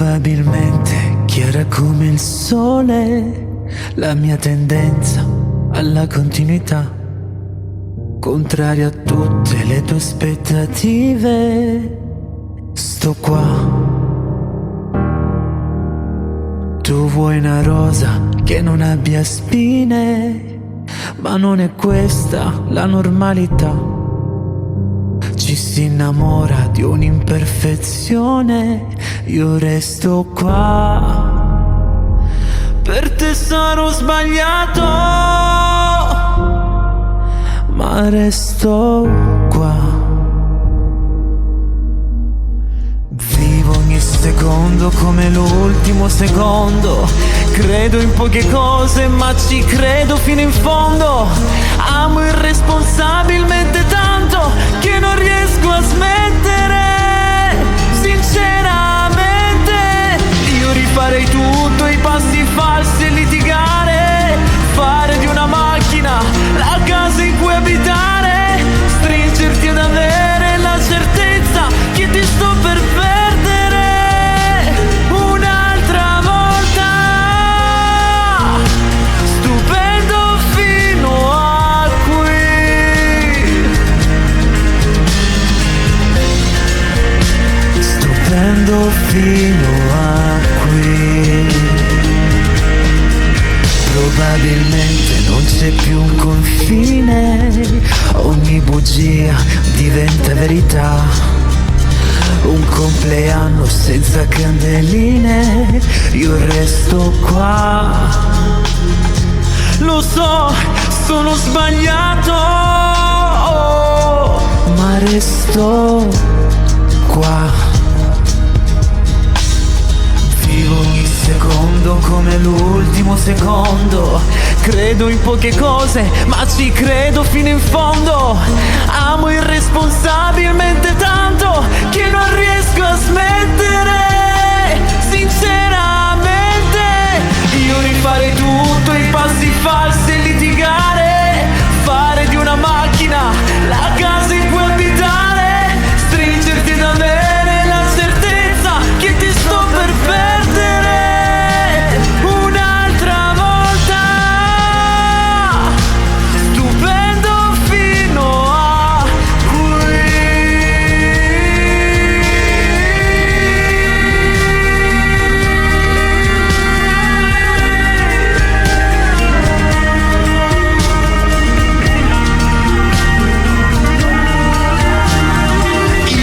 Probabilmente chiara come il sole, la mia tendenza alla continuità, contraria a tutte le tue aspettative. Sto qua, tu vuoi una rosa che non abbia spine, ma non è questa la normalità. Ci si innamora di un'imperfezione, io resto qua. Per te sarò sbagliato, ma resto qua. Vivo ogni secondo come l'ultimo secondo. Credo in poche cose, ma ci credo fino in fondo. Amo irresponsabilmente tanto che non riesco a smettere. Sinceramente, io rifarei tutto, i passi falsi e litigare. Fare di una macchina la casa in cui abitare. Stringerti ed avere la certezza che ti sto per perdere un'altra volta. Stupendo fino a qui. Stupendo fino a qui. Probabilmente non c'è più un confine, ogni bugia diventa verità. Un compleanno senza candeline, io resto qua. Lo so, sono sbagliato, ma resto qua. Vivo ogni secondo come l'ultimo secondo. Credo in poche cose, ma ci credo fino in fondo. Amo irresponsabilmente tanto che non riesco a smettere. Sinceramente, io rifarei tutto, i passi falsi e litigare. Fare di una macchina la casa in cui abitare. Stringerti ed avere la certezza che ti sto per perdere un'altra volta. Stupendo fino a qui.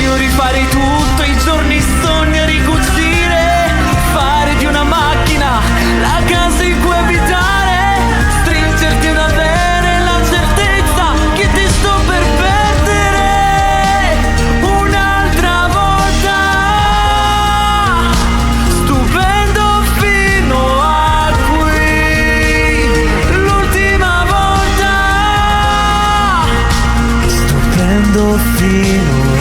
Io rifarei tutto, i giorni sogni a ricucire. Fare di una macchina la casa in cui abitare. Stringerti ed avere la certezza che ti sto per perdere un'altra volta. Stupendo fino a qui. L'ultima volta. Stupendo fino a qui.